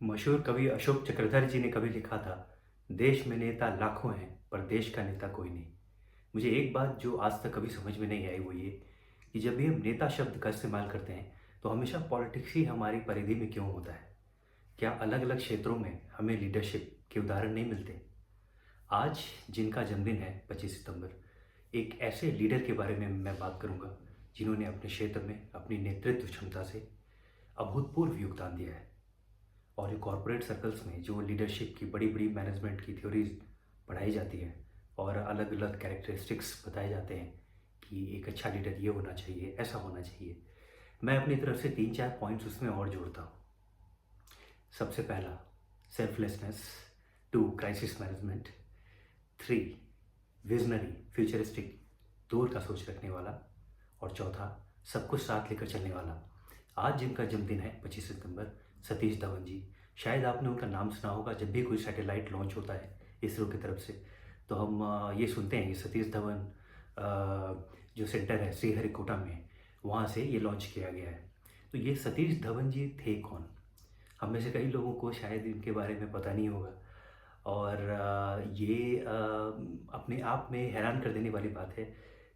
मशहूर कवि अशोक चक्रधर जी ने कभी लिखा था, देश में नेता लाखों हैं पर देश का नेता कोई नहीं। मुझे एक बात जो आज तक कभी समझ में नहीं आई वो ये कि जब भी हम नेता शब्द का इस्तेमाल करते हैं तो हमेशा पॉलिटिक्स ही हमारी परिधि में क्यों होता है। क्या अलग अलग क्षेत्रों में हमें लीडरशिप के उदाहरण नहीं मिलते। आज जिनका जन्मदिन है 25 सितंबर, एक ऐसे लीडर के बारे में मैं बात करूंगा जिन्होंने अपने क्षेत्र में अपनी नेतृत्व क्षमता से अभूतपूर्व योगदान दिया है। और जो कॉरपोरेट सर्कल्स में जो लीडरशिप की बड़ी बड़ी मैनेजमेंट की थ्योरीज पढ़ाई जाती है और अलग अलग कैरेक्टरिस्टिक्स बताए जाते हैं कि एक अच्छा लीडर ये होना चाहिए, ऐसा होना चाहिए, मैं अपनी तरफ से 3-4 पॉइंट्स उसमें और जोड़ता हूँ। सबसे पहला, selflessness. 2, crisis management. 3, visionary, futuristic, दूर का सोच रखने वाला। और चौथा, सब कुछ साथ लेकर चलने वाला। आज जिनका जन्मदिन है 25 सितंबर, सतीश धवन जी। शायद आपने उनका नाम सुना होगा। जब भी कोई सैटेलाइट लॉन्च होता है इसरो की तरफ से तो हम ये सुनते हैं कि सतीश धवन जो सेंटर है श्रीहरिकोटा में, वहाँ से ये लॉन्च किया गया है। तो ये सतीश धवन जी थे कौन? हम में से कई लोगों को शायद इनके बारे में पता नहीं होगा। और ये अपने आप में हैरान कर देने वाली बात है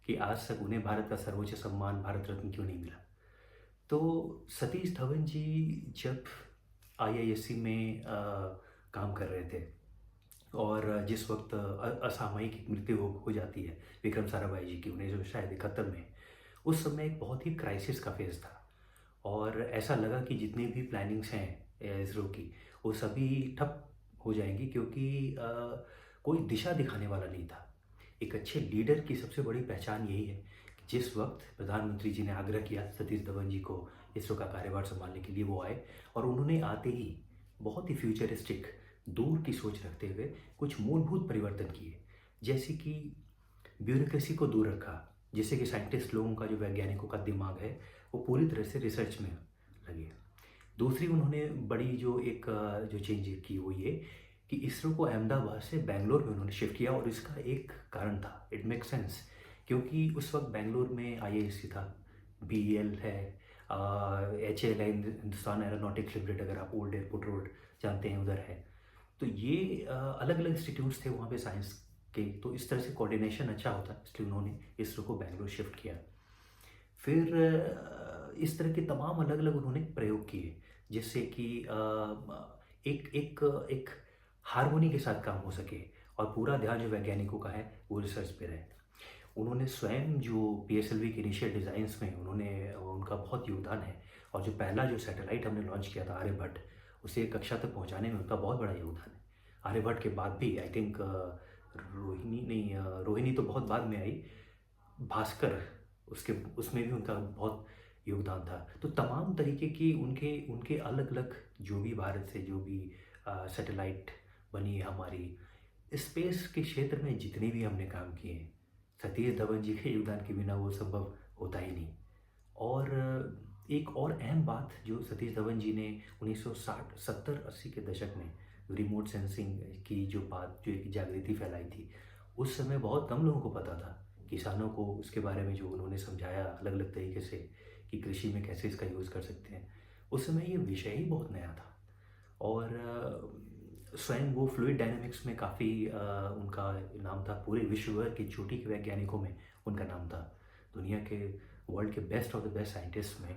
कि आज तक उन्हें भारत का सर्वोच्च सम्मान भारत रत्न क्यों नहीं मिला। तो सतीश धवन जी जब आईआईएससी में काम कर रहे थे और जिस वक्त असामयिक मृत्यु हो जाती है विक्रम साराभाई जी की 1971 में, उस समय एक बहुत ही क्राइसिस का फेज़ था। और ऐसा लगा कि जितनी भी प्लानिंग्स हैं इसरो की, वो सभी ठप हो जाएंगी क्योंकि कोई दिशा दिखाने वाला नहीं था। एक अच्छे लीडर की सबसे बड़ी पहचान यही है कि जिस वक्त प्रधानमंत्री जी ने आग्रह किया सतीश धवन जी को इसरो का कार्यभार संभालने के लिए, वो आए और उन्होंने आते ही बहुत ही फ्यूचरिस्टिक, दूर की सोच रखते हुए कुछ मूलभूत परिवर्तन किए। जैसे कि ब्यूरोक्रेसी को दूर रखा, जिससे कि साइंटिस्ट लोगों का, जो वैज्ञानिकों का दिमाग है, वो पूरी तरह से रिसर्च में लगे। दूसरी उन्होंने बड़ी जो एक जो चेंज की वो ये कि इसरो को अहमदाबाद से बैंगलोर में उन्होंने शिफ्ट किया। और इसका एक कारण था, इट मेक सेंस, क्योंकि उस वक्त बैंगलोर में आईआईएससी था, बीईएल है, एचएएल है, हिंदुस्तान एरोनॉटिक्स लिमिटेड, अगर आप ओल्ड एयरपोर्ट रोड जानते हैं उधर है। तो ये अलग अलग इंस्टीट्यूट्स थे वहाँ पे साइंस के, तो इस तरह से कोऑर्डिनेशन अच्छा होता, इसलिए उन्होंने इसरो को बैंगलोर शिफ्ट किया। फिर इस तरह के तमाम अलग अलग उन्होंने प्रयोग किए जिससे कि एक एक एक हारमोनी के साथ काम हो सके और पूरा ध्यान जो वैज्ञानिकों का है वो रिसर्च पे रहे। उन्होंने स्वयं जो पीएसएलवी के इनिशियल डिज़ाइंस में उन्होंने उनका बहुत योगदान है। और जो पहला जो सैटेलाइट हमने लॉन्च किया था आर्यभट्ट, उसे कक्षा तक पहुंचाने में उनका बहुत बड़ा योगदान है। आर्यभट्ट के बाद भी आई थिंक रोहिणी नहीं, रोहिणी तो बहुत बाद में आई, भास्कर, उसके उसमें भी उनका बहुत योगदान था। तो तमाम तरीके की उनके उनके अलग अलग जो भी भारत से जो भी सैटेलाइट बनी है हमारी, स्पेस के क्षेत्र में जितने भी हमने काम किए हैं, सतीश धवन जी के योगदान के बिना वो संभव होता ही नहीं। और एक और अहम बात जो सतीश धवन जी ने 1960, 70, 80 के दशक में रिमोट सेंसिंग की जो बात, जो एक जागृति फैलाई थी, उस समय बहुत कम लोगों को पता था। किसानों को उसके बारे में जो उन्होंने समझाया अलग अलग तरीके से कि कृषि में कैसे इसका यूज़ कर सकते हैं, उस समय ये विषय ही बहुत नया था। और स्वयं वो फ्लूइड डायनामिक्स में काफ़ी उनका नाम था, पूरे विश्व भर के चोटी के वैज्ञानिकों में उनका नाम था। दुनिया के वर्ल्ड के best of the best scientist में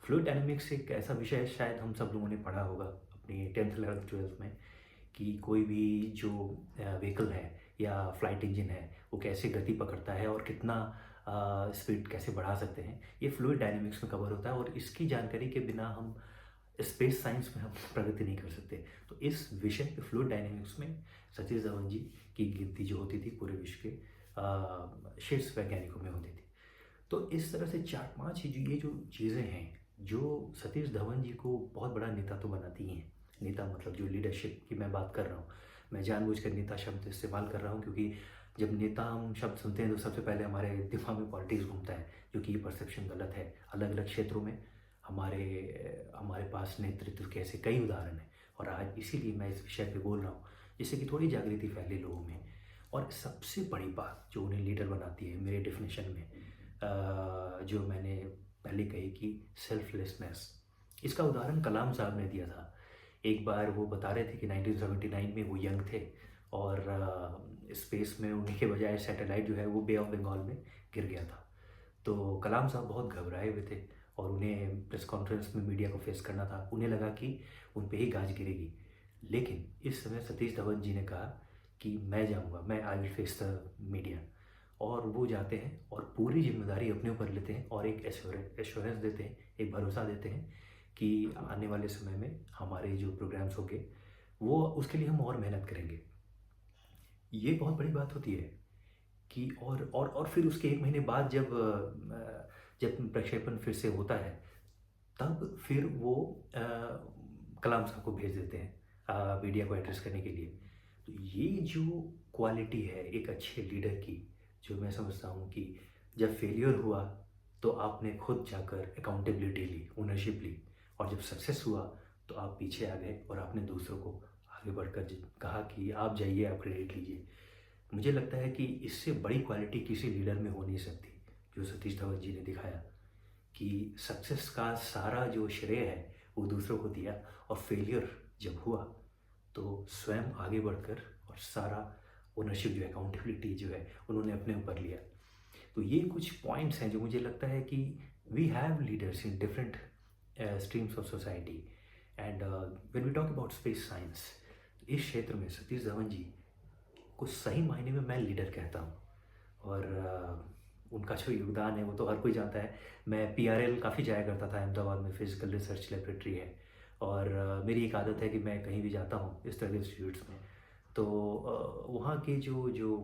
फ्लूइड डायनामिक्स एक ऐसा विषय है, शायद हम सब लोगों ने पढ़ा होगा अपनी 10th 11th 12th में, कि कोई भी जो व्हीकल है या फ्लाइट इंजन है वो कैसे गति पकड़ता है और कितना स्पीड कैसे बढ़ा सकते हैं, ये फ्लूइड डायनामिक्स में कवर होता है। और इसकी जानकारी के बिना हम स्पेस साइंस में हम प्रगति नहीं कर सकते। तो इस विषय पे फ्लूइड डायनामिक्स में सतीश धवन जी की गिनती जो होती थी पूरे विश्व के शीर्ष वैज्ञानिकों में होती थी। तो इस तरह से 4-5 ये जो चीज़ें हैं जो सतीश धवन जी को बहुत बड़ा नेता तो बनाती हैं। नेता मतलब जो लीडरशिप की मैं बात कर रहा हूँ, मैं जानबूझकर नेता शब्द इस्तेमाल कर रहा हूँ क्योंकि जब नेता हम शब्द सुनते हैं तो सबसे पहले हमारे दिमाग में पॉलिटिक्स घूमता है, जो कि ये परसेप्शन गलत है। अलग अलग क्षेत्रों में हमारे हमारे पास नेतृत्व के ऐसे कई उदाहरण हैं और आज इसीलिए मैं इस विषय पे बोल रहा हूँ, जिससे कि थोड़ी जागृति फैले लोगों में। और सबसे बड़ी बात जो उन्हें लीडर बनाती है मेरे डेफिनेशन में, जो मैंने पहले कही कि सेल्फलेसनेस, इसका उदाहरण कलाम साहब ने दिया था एक बार वो बता रहे थे कि 1979 में वो यंग थे और स्पेस में उड़ने के बजाय सैटेलाइट जो है वो बे ऑफ बंगाल में गिर गया था। तो कलाम साहब बहुत घबराए हुए थे और उन्हें प्रेस कॉन्फ्रेंस में मीडिया को फेस करना था। उन्हें लगा कि उन पे ही गाज गिरेगी। लेकिन इस समय सतीश धवन जी ने कहा कि मैं जाऊँगा, मैं I will face the media. और वो जाते हैं और पूरी ज़िम्मेदारी अपने ऊपर लेते हैं और एक एश्योरेंस देते हैं, एक भरोसा देते हैं कि आने वाले समय में हमारे जो प्रोग्राम्स होंगे, वो उसके लिए हम और मेहनत करेंगे। ये बहुत बड़ी बात होती है कि और फिर उसके 1 महीने बाद जब प्रक्षेपण फिर से होता है, तब फिर वो कलाम साहब को भेज देते हैं मीडिया को एड्रेस करने के लिए। तो ये जो क्वालिटी है एक अच्छे लीडर की, जो मैं समझता हूँ कि जब फेलियर हुआ तो आपने खुद जाकर अकाउंटेबिलिटी ली, ओनरशिप ली, और जब सक्सेस हुआ तो आप पीछे आ गए और आपने दूसरों को आगे बढ़कर कहा कि आप जाइए, आप क्रेडिट लीजिए। मुझे लगता है कि इससे बड़ी क्वालिटी किसी लीडर में हो नहीं सकती, जो सतीश धवन जी ने दिखाया कि सक्सेस का सारा जो श्रेय है वो दूसरों को दिया, और फेलियर जब हुआ तो स्वयं आगे बढ़कर और सारा ओनरशिप जो है, अकाउंटेबिलिटी जो है, उन्होंने अपने ऊपर लिया। तो ये कुछ पॉइंट्स हैं जो मुझे लगता है कि we have leaders in different streams of society. And when we talk about space science, इस क्षेत्र में सतीश धवन जी को सही मायने में मैं लीडर कहता हूँ। और उनका जो योगदान है वो तो हर कोई जानता है। मैं पीआरएल काफ़ी जाया करता था, अहमदाबाद में फिजिकल रिसर्च लेबोरेटरी है, और मेरी एक आदत है कि मैं कहीं भी जाता हूँ इस तरह के इंस्टीट्यूट्स में, तो वहाँ के जो जो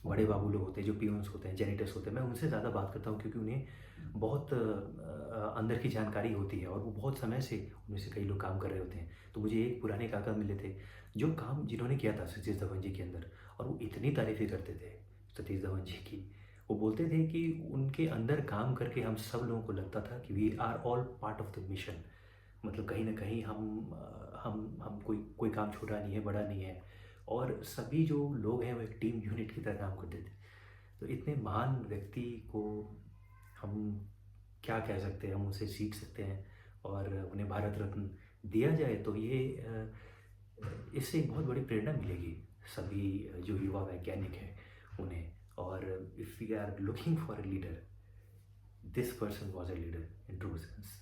बड़े बाबू लोग होते हैं, जो पियून्स होते हैं, जेनिटर्स होते हैं, मैं उनसे ज़्यादा बात करता हूँ क्योंकि उन्हें बहुत अंदर की जानकारी होती है और वो बहुत समय से उनमें से कई लोग काम कर रहे होते हैं। तो मुझे एक पुराने काका मिले थे जो काम जिन्होंने किया था सतीश धवन जी के अंदर, और वो इतनी तारीफ़ें करते थे सतीश धवन जी की। वो बोलते थे कि उनके अंदर काम करके हम सब लोगों को लगता था कि we are all part of the mission. मतलब कहीं न कहीं हम कोई काम छोटा नहीं है, बड़ा नहीं है, और सभी जो लोग हैं वो एक टीम यूनिट की तरह काम करते थे। तो इतने महान व्यक्ति को हम क्या कह सकते हैं, हम उनसे सीख सकते हैं, और उन्हें भारत रत्न दिया जाए तो ये इससे एक बहुत बड़ी प्रेरणा मिलेगी सभी जो युवा वैज्ञानिक हैं उन्हें। और if we are looking for a leader, this person was a leader in true sense.